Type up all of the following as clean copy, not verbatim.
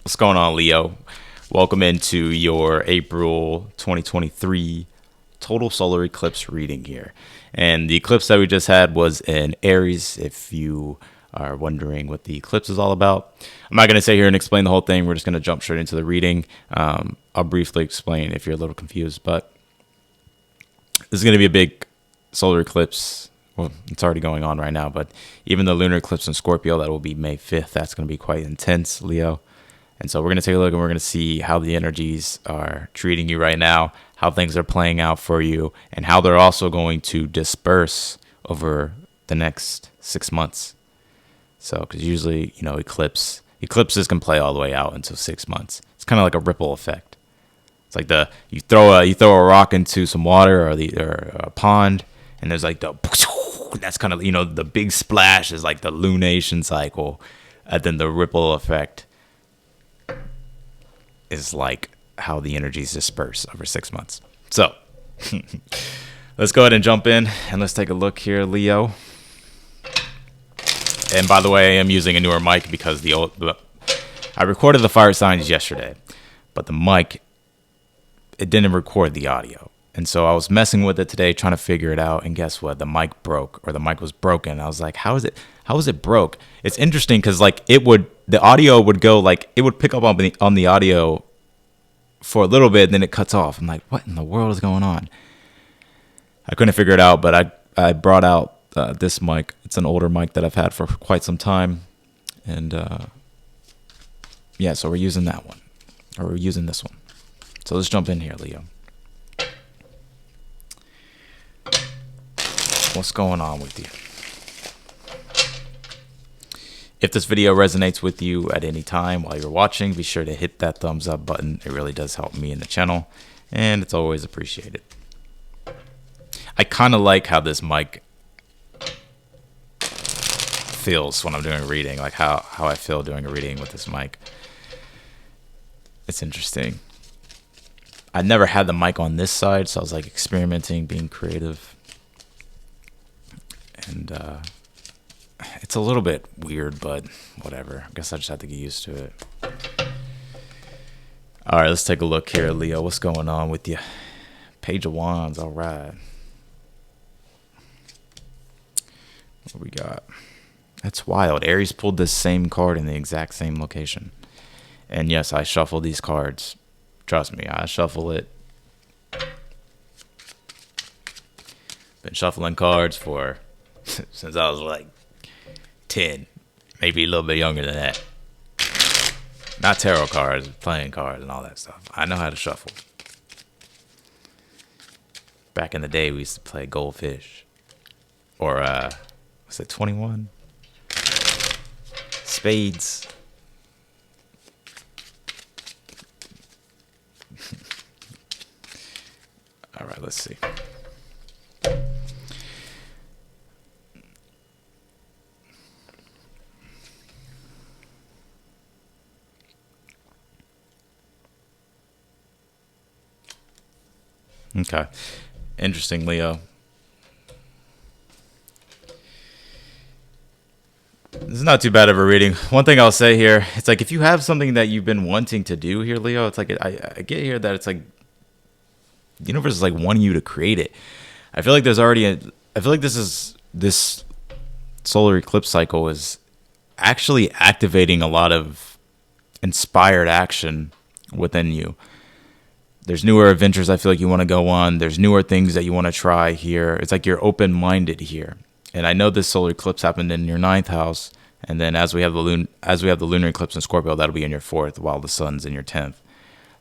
What's going on, Leo? Welcome into your April 2023 total solar eclipse reading here. And the eclipse that we just had was in Aries. If you are wondering what the eclipse is all about, I'm not going to sit here and explain the whole thing. We're just going to jump straight into the reading. I'll briefly explain if you're a little confused, but this is going to be a big solar eclipse. Well, it's already going on right now, but even the lunar eclipse in Scorpio, that will be May 5th. That's going to be quite intense, Leo. And so we're going to take a look and we're going to see how the energies are treating you right now, how things are playing out for you, and how they're also going to disperse over the next 6 months. So, because usually, eclipses can play all the way out until 6 months. It's kind of like a ripple effect. It's like you throw a rock into some water or a pond, and there's like that's kind of the big splash is like the lunation cycle, and then the ripple effect is like how the energies disperse over 6 months. So let's go ahead and jump in and let's take a look here, Leo. And by the way, I'm using a newer mic because I recorded the fire signs yesterday, but the mic, it didn't record the audio. And so I was messing with it today, trying to figure it out. And guess what? The mic broke, or the mic was broken. I was like, how is it broke? It's interesting because the audio would go, like, it would pick up on the audio for a little bit, and then it cuts off. I'm like, what in the world is going on? I couldn't figure it out, but I brought out this mic. It's an older mic that I've had for quite some time. And so we're using that one, or we're using this one. So let's jump in here, Leo. What's going on with you? If this video resonates with you at any time while you're watching, be sure to hit that thumbs up button. It really does help me in the channel, and it's always appreciated. I kind of like how this mic feels when I'm doing a reading, like how I feel doing a reading with this mic. It's interesting. I never had the mic on this side, so I was like experimenting, being creative. And it's a little bit weird, but whatever. I guess I just have to get used to it. All right, let's take a look here, Leo. What's going on with you? Page of Wands. All right. What we got? That's wild. Aries pulled this same card in the exact same location. And yes, I shuffle these cards. Trust me, I shuffle it. Been shuffling cards for since I was like 10, maybe a little bit younger than that. Not tarot cards, playing cards and all that stuff. I know how to shuffle. Back in the day, we used to play Goldfish. Or, was it 21? Spades. All right, let's see. Okay. Interesting, Leo. This is not too bad of a reading. One thing I'll say here, it's like if you have something that you've been wanting to do here, Leo, it's like I get here that it's like the universe is like wanting you to create it. I feel like this solar eclipse cycle is actually activating a lot of inspired action within you. There's newer adventures I feel like you want to go on. There's newer things that you want to try here. It's like you're open-minded here. And I know this solar eclipse happened in your 9th house, and then as we have the lunar eclipse in Scorpio, that'll be in your 4th, while the sun's in your 10th.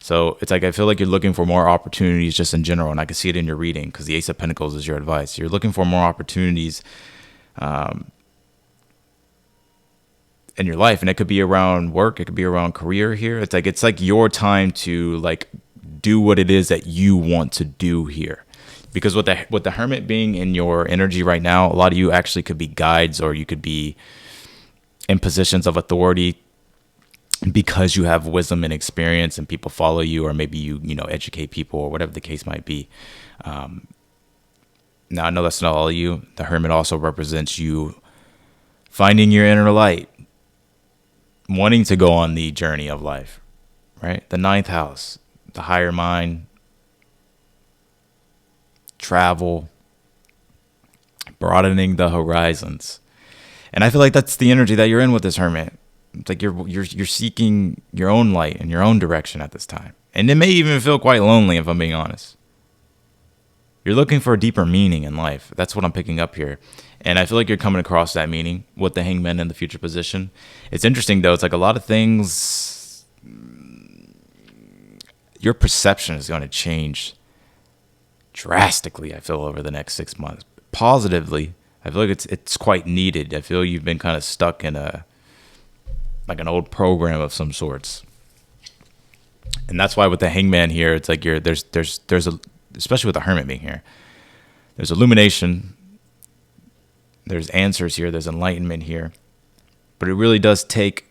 So it's like I feel like you're looking for more opportunities just in general, and I can see it in your reading because the Ace of Pentacles is your advice. You're looking for more opportunities in your life, and it could be around work, it could be around career here. It's like your time to like do what it is that you want to do here. Because with the Hermit being in your energy right now, a lot of you actually could be guides, or you could be in positions of authority because you have wisdom and experience and people follow you, or maybe you educate people, or whatever the case might be. Now, I know that's not all of you. The Hermit also represents you finding your inner light, wanting to go on the journey of life, right? The ninth house, the higher mind, travel, broadening the horizons. And I feel like that's the energy that you're in with this hermit. It's like you're seeking your own light and your own direction at this time. And it may even feel quite lonely, if I'm being honest. You're looking for a deeper meaning in life. That's what I'm picking up here. And I feel like you're coming across that meaning with the hangman in the future position. It's interesting, though. It's like a lot of things, your perception is going to change drastically, I feel, over the next 6 months. Positively, I feel like it's quite needed. I feel you've been kind of stuck in an old program of some sorts. And that's why with the hangman here, it's like there's a, especially with the hermit being here, there's illumination, there's answers here, there's enlightenment here. But it really does take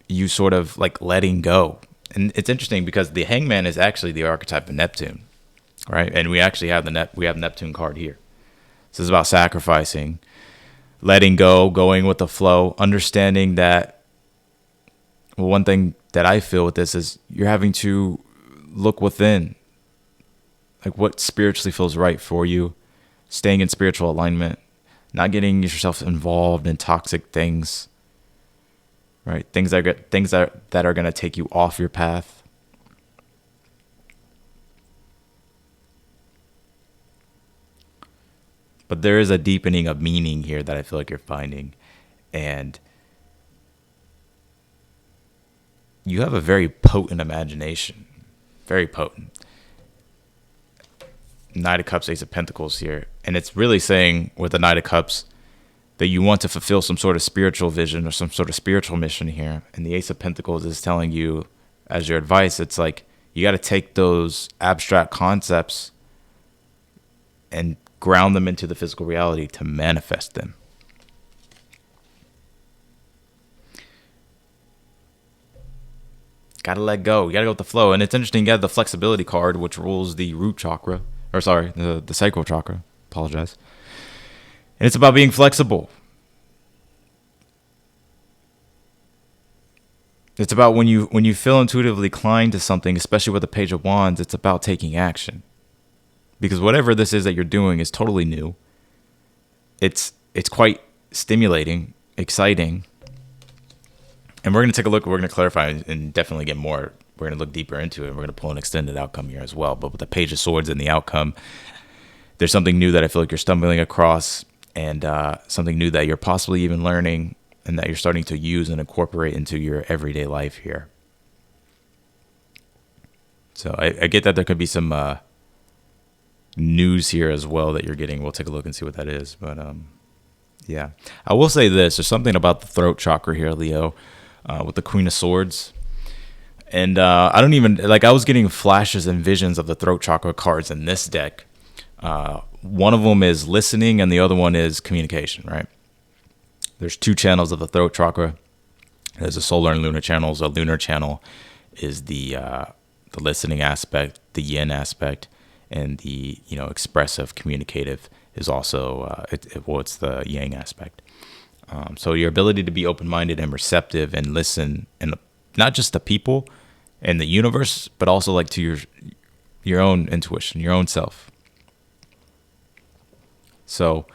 you sort of like letting go. And it's interesting because the hangman is actually the archetype of Neptune, right? And we actually have we have Neptune card here. This is about sacrificing, letting go, going with the flow, understanding that, well, one thing that I feel with this is you're having to look within, like what spiritually feels right for you, staying in spiritual alignment, not getting yourself involved in toxic things, right? Things that are going to take you off your path. But there is a deepening of meaning here that I feel like you're finding. And you have a very potent imagination. Very potent. Knight of Cups, Ace of Pentacles here. And it's really saying with the Knight of Cups that you want to fulfill some sort of spiritual vision or some sort of spiritual mission here. And the Ace of Pentacles is telling you, as your advice, it's like you got to take those abstract concepts and ground them into the physical reality to manifest them. Got to let go. You got to go with the flow. And it's interesting, you got the flexibility card, which rules the root chakra. Or sorry, the sacral chakra. Apologize. And it's about being flexible. It's about when you feel intuitively inclined to something, especially with the Page of Wands, it's about taking action. Because whatever this is that you're doing is totally new. It's quite stimulating, exciting. And we're going to take a look. We're going to clarify and definitely get more. We're going to look deeper into it. We're going to pull an extended outcome here as well. But with the Page of Swords and the outcome, there's something new that I feel like you're stumbling across, and something new that you're possibly even learning and that you're starting to use and incorporate into your everyday life here. So I get that there could be some news here as well that you're getting. We'll take a look and see what that is. But yeah, I will say this. There's something about the throat chakra here, Leo, with the Queen of Swords. And I don't even, like, I was getting flashes and visions of the throat chakra cards in this deck. One of them is listening and the other one is communication, right? There's two channels of the throat chakra. There's a solar and lunar channels. A lunar channel is the listening aspect, the yin aspect, and the expressive, communicative is also it's the yang aspect. So your ability to be open-minded and receptive and listen, and not just to people and the universe, but also like to your own intuition, your own self. So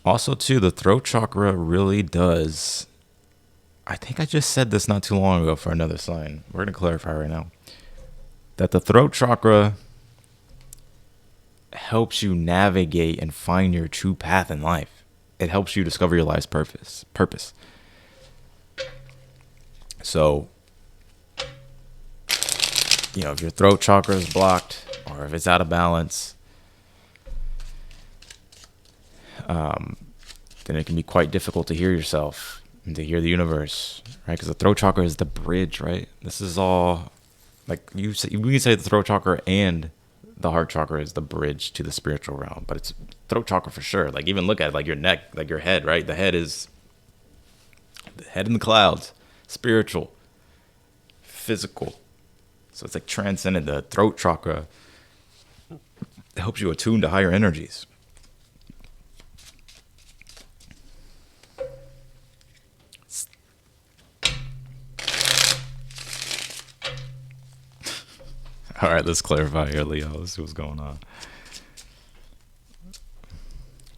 also too, the throat chakra really does, I think I just said this not too long ago for another sign. We're going to clarify right now that the throat chakra helps you navigate and find your true path in life. It helps you discover your life's purpose. So, if your throat chakra is blocked or if it's out of balance, then it can be quite difficult to hear yourself and to hear the universe, right? Because the throat chakra is the bridge, right? This is all, like we can say the throat chakra and the heart chakra is the bridge to the spiritual realm, but it's throat chakra for sure. Like, even look at it, like your neck, like your head, right? The head is the head in the clouds, spiritual, physical. So it's like transcendent. The throat chakra It helps you attune to higher energies. All right, let's clarify here, Leo. Let's see what's going on.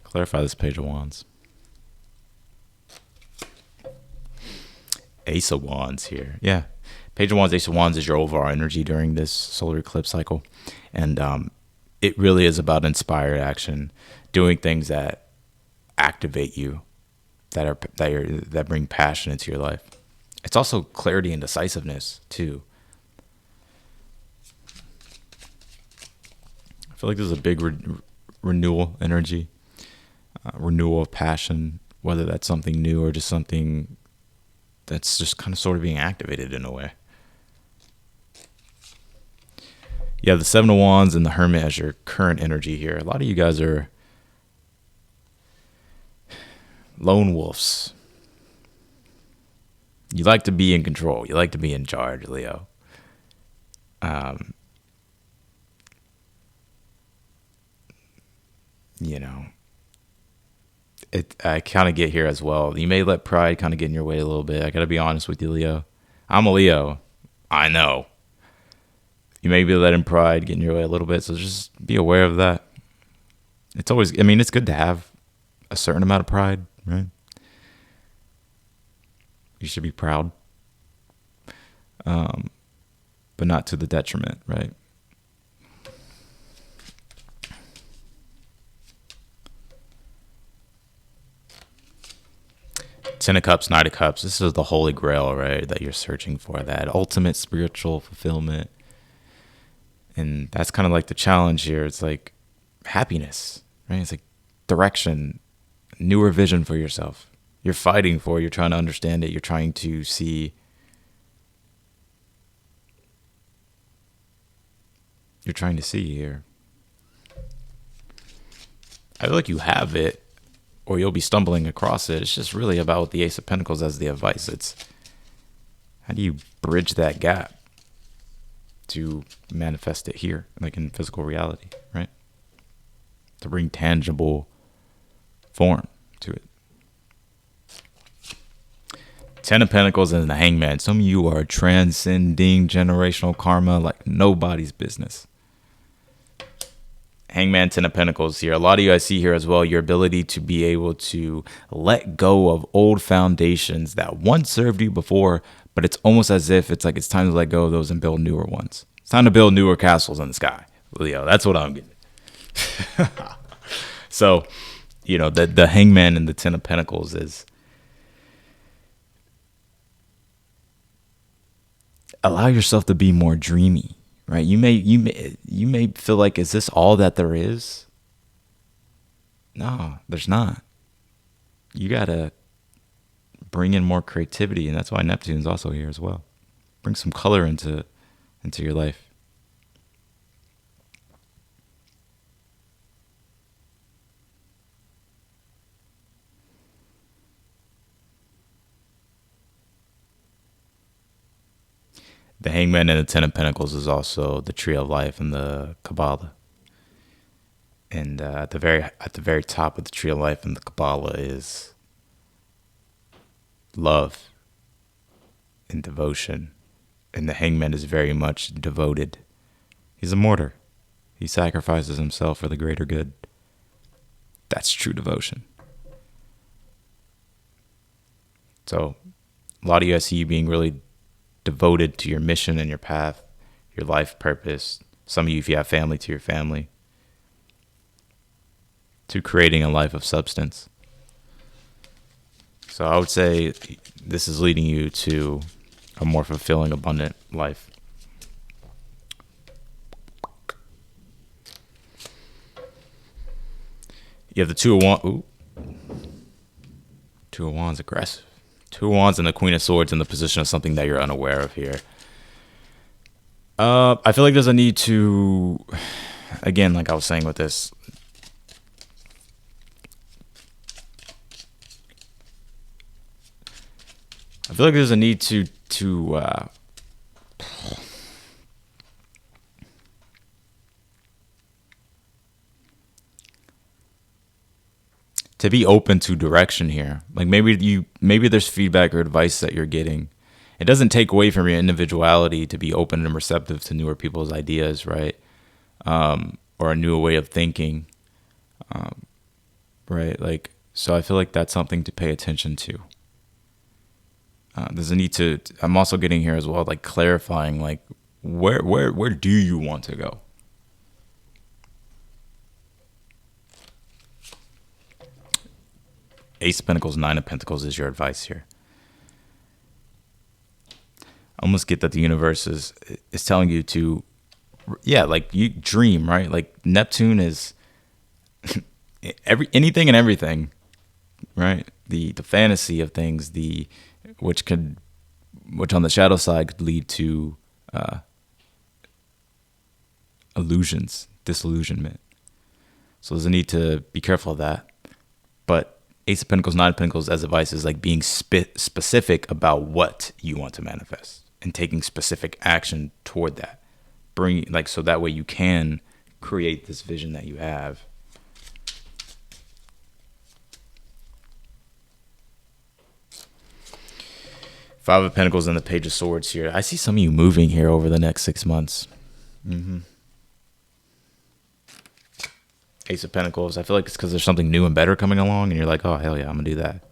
Clarify this Page of Wands. Ace of Wands here. Yeah. Page of Wands, Ace of Wands is your overall energy during this solar eclipse cycle. And it really is about inspired action, doing things that activate you, that bring passion into your life. It's also clarity and decisiveness, too. I feel like there's a big renewal energy, renewal of passion, whether that's something new or just something that's just kind of sort of being activated in a way. You have the Seven of Wands and the Hermit as your current energy here. A lot of you guys are lone wolves. You like to be in control. You like to be in charge, Leo. You know, I kind of get here as well. You may let pride kind of get in your way a little bit. I got to be honest with you, Leo. I'm a Leo. I know. You may be letting pride get in your way a little bit, so just be aware of that. It's always, I mean, it's good to have a certain amount of pride, right? You should be proud, but not to the detriment, right? Ten of Cups, Knight of Cups. This is the holy grail, right? That you're searching for, that ultimate spiritual fulfillment. And that's kind of like the challenge here. It's like happiness, right? It's like direction, newer vision for yourself. You're fighting for, you're trying to understand it. You're trying to see. You're trying to see here. I feel like you have it, or you'll be stumbling across it. It's just really about the Ace of Pentacles as the advice. It's how do you bridge that gap to manifest it here, like in physical reality, right? To bring tangible form to it. Ten of Pentacles and the Hangman. Some of you are transcending generational karma like nobody's business. Hangman, Ten of Pentacles here. A lot of you I see here as well, your ability to be able to let go of old foundations that once served you before, but it's almost as if it's like it's time to let go of those and build newer ones. It's time to build newer castles in the sky, Leo. That's what I'm getting. So, you know, the Hangman and the Ten of Pentacles is allow yourself to be more dreamy. Right, you may feel like, is this all that there is? No, there's not. You gotta bring in more creativity, and that's why Neptune's also here as well. Bring some color into your life. The Hangman and the Ten of Pentacles is also the Tree of Life and the Kabbalah. And at the very top of the Tree of Life and the Kabbalah is love and devotion. And the Hangman is very much devoted. He's a martyr. He sacrifices himself for the greater good. That's true devotion. So a lot of you, I see you being really devoted to your mission and your path, your life purpose. Some of you, if you have family, to your family, to creating a life of substance. So I would say this is leading you to a more fulfilling, abundant life. You have the Two of Wands. Ooh. Two of Wands, aggressive. Two of Wands and the Queen of Swords in the position of something that you're unaware of here. I feel like there's a need to, again, like I was saying with this, I feel like there's a need to to be open to direction here. Like maybe there's feedback or advice that you're getting. It doesn't take away from your individuality to be open and receptive to newer people's ideas, right? Or a new way of thinking, right? Like, so I feel like that's something to pay attention to. There's a need to. I'm also getting here as well, like clarifying, like where do you want to go? Ace of Pentacles, Nine of Pentacles is your advice here. I almost get that the universe is telling you to, yeah, like you dream, right? Like Neptune is anything and everything, right? The fantasy of things, which on the shadow side could lead to illusions, disillusionment. So there's a need to be careful of that. But Ace of Pentacles, Nine of Pentacles as advice is like being specific about what you want to manifest and taking specific action toward that. So that way you can create this vision that you have. Five of Pentacles and the Page of Swords here. I see some of you moving here over the next 6 months. Ace of Pentacles. I feel like it's because there's something new and better coming along, and you're like, oh, hell yeah, I'm going to do that.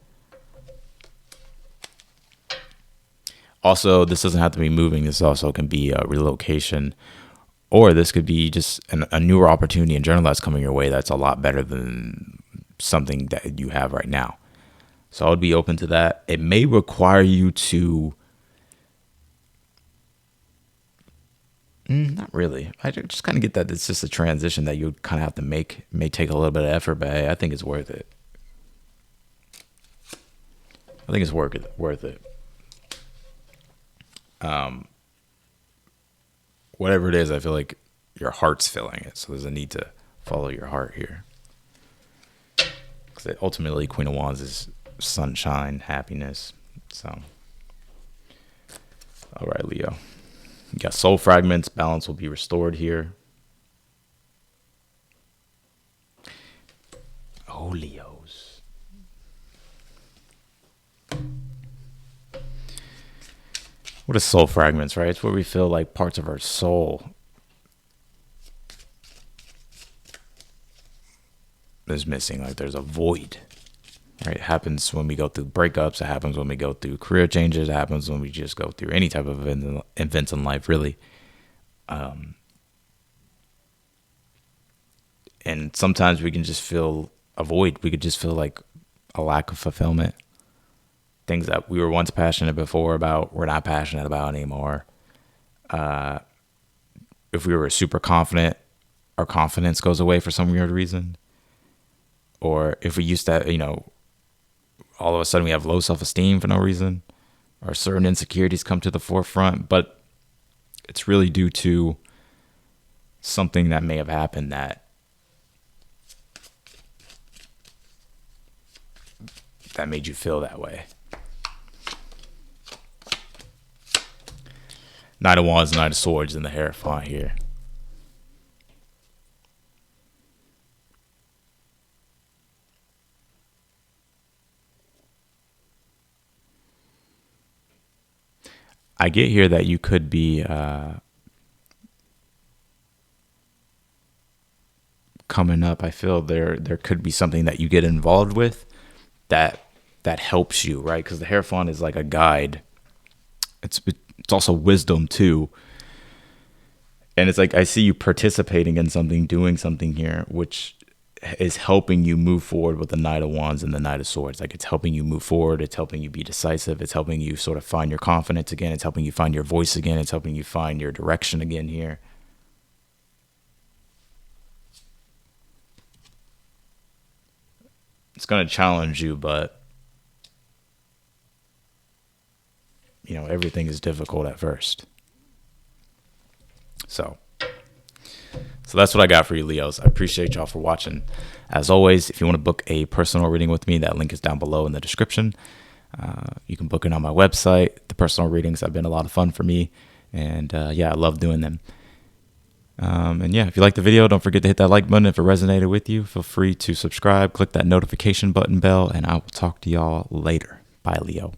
Also, this doesn't have to be moving. This also can be a relocation, or this could be just a newer opportunity in general that's coming your way that's a lot better than something that you have right now. So I would be open to that. It may require you to... not really. I just kind of get that it's just a transition that you kind of have to make. It may take a little bit of effort, but hey, I think it's worth it. I think it's worth it. Whatever it is, I feel like your heart's feeling it. So there's a need to follow your heart here. Because ultimately, Queen of Wands is sunshine, happiness. So, all right, Leo. You got soul fragments. Balance will be restored here. Oh, Leos. What is soul fragments, right? It's where we feel like parts of our soul is missing. Like there's a void, right? It happens when we go through breakups. It happens when we go through career changes. It happens when we just go through any type of events in life, really. And sometimes we can just feel a void. We could just feel like a lack of fulfillment. Things that we were once passionate before about, we're not passionate about anymore. If we were super confident, our confidence goes away for some weird reason. Or if we used to, all of a sudden we have low self-esteem for no reason, or certain insecurities come to the forefront, but it's really due to something that may have happened that made you feel that way. Knight of Wands, Knight of Swords in the Hierophant here. I get here that you could be coming up. I feel there could be something that you get involved with that helps you, right? Because the Hierophant is like a guide. It's also wisdom too. And it's like I see you participating in something, doing something here, which is helping you move forward with the Knight of Wands and the Knight of Swords. Like it's helping you move forward. It's helping you be decisive. It's helping you sort of find your confidence again. It's helping you find your voice again. It's helping you find your direction again here. It's going to challenge you, but everything is difficult at first. So that's what I got for you, Leos. I appreciate y'all for watching. As always, if you want to book a personal reading with me, that link is down below in the description. You can book it on my website. The personal readings have been a lot of fun for me. And I love doing them. And yeah, if you like the video, don't forget to hit that like button. If it resonated with you, feel free to subscribe, click that notification button bell, and I will talk to y'all later. Bye, Leo.